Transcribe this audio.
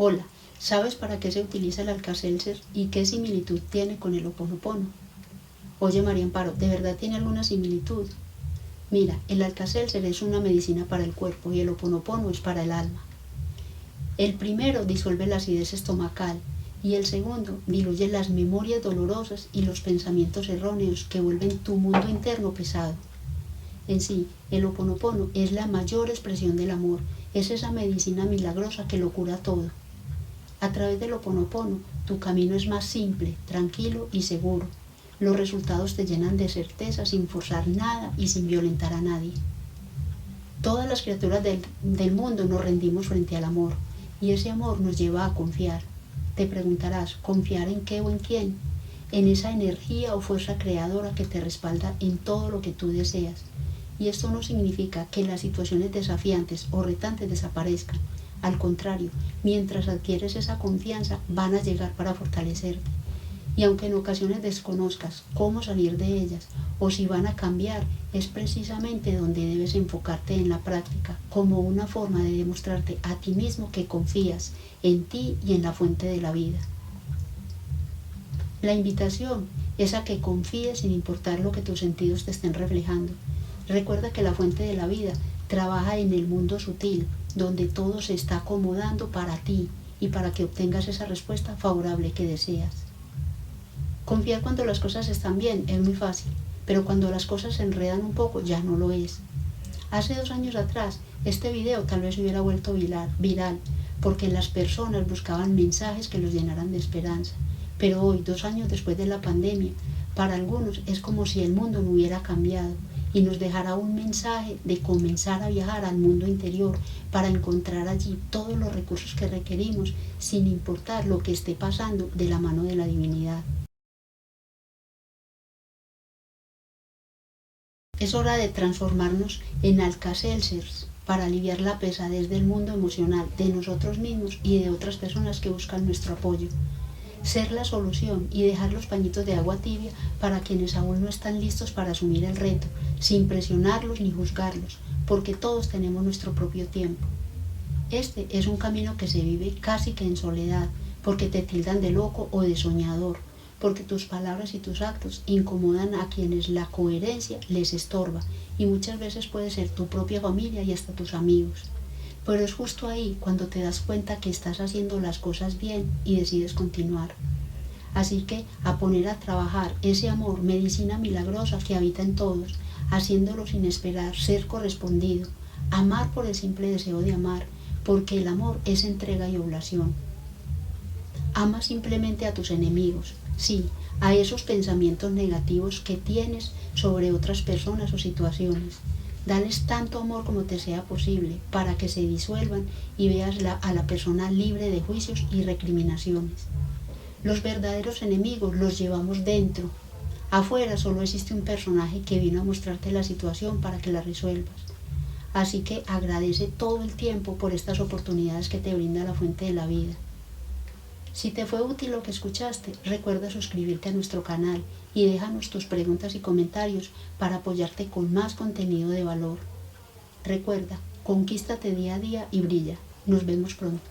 Hola, ¿sabes para qué se utiliza el Alka-Seltzer y qué similitud tiene con el Ho'oponopono? Oye, María Amparo, ¿de verdad tiene alguna similitud? Mira, el Alka-Seltzer es una medicina para el cuerpo y el Ho'oponopono es para el alma. El primero disuelve la acidez estomacal y el segundo diluye las memorias dolorosas y los pensamientos erróneos que vuelven tu mundo interno pesado. En sí, el Ho'oponopono es la mayor expresión del amor, es esa medicina milagrosa que lo cura todo. A través del Ho'oponopono, tu camino es más simple, tranquilo y seguro. Los resultados te llenan de certeza sin forzar nada y sin violentar a nadie. Todas las criaturas del mundo nos rendimos frente al amor, y ese amor nos lleva a confiar. Te preguntarás, ¿confiar en qué o en quién? En esa energía o fuerza creadora que te respalda en todo lo que tú deseas. Y esto no significa que las situaciones desafiantes o retantes desaparezcan. Al contrario, mientras adquieres esa confianza, van a llegar para fortalecerte. Y aunque en ocasiones desconozcas cómo salir de ellas o si van a cambiar, es precisamente donde debes enfocarte en la práctica, como una forma de demostrarte a ti mismo que confías en ti y en la fuente de la vida. La invitación es a que confíes sin importar lo que tus sentidos te estén reflejando. Recuerda que la fuente de la vida trabaja en el mundo sutil, donde todo se está acomodando para ti y para que obtengas esa respuesta favorable que deseas. Confiar cuando las cosas están bien es muy fácil, pero cuando las cosas se enredan un poco ya no lo es. Hace 2 años atrás, este video tal vez hubiera vuelto viral, porque las personas buscaban mensajes que los llenaran de esperanza. Pero hoy, 2 años después de la pandemia, para algunos es como si el mundo no hubiera cambiado y nos dejará un mensaje de comenzar a viajar al mundo interior para encontrar allí todos los recursos que requerimos sin importar lo que esté pasando de la mano de la divinidad. Es hora de transformarnos en Alka-Seltzers para aliviar la pesadez del mundo emocional de nosotros mismos y de otras personas que buscan nuestro apoyo. Ser la solución y dejar los pañitos de agua tibia para quienes aún no están listos para asumir el reto, sin presionarlos ni juzgarlos, porque todos tenemos nuestro propio tiempo. Este es un camino que se vive casi que en soledad, porque te tildan de loco o de soñador, porque tus palabras y tus actos incomodan a quienes la coherencia les estorba, y muchas veces puede ser tu propia familia y hasta tus amigos. Pero es justo ahí cuando te das cuenta que estás haciendo las cosas bien y decides continuar. Así que a poner a trabajar ese amor, medicina milagrosa que habita en todos, haciéndolo sin esperar ser correspondido, amar por el simple deseo de amar, porque el amor es entrega y oblación. Ama simplemente a tus enemigos, sí, a esos pensamientos negativos que tienes sobre otras personas o situaciones. Dales tanto amor como te sea posible para que se disuelvan y veas a la persona libre de juicios y recriminaciones. Los verdaderos enemigos los llevamos dentro. Afuera solo existe un personaje que vino a mostrarte la situación para que la resuelvas. Así que agradece todo el tiempo por estas oportunidades que te brinda la fuente de la vida. Si te fue útil lo que escuchaste, recuerda suscribirte a nuestro canal y déjanos tus preguntas y comentarios para apoyarte con más contenido de valor. Recuerda, conquístate día a día y brilla. Nos vemos pronto.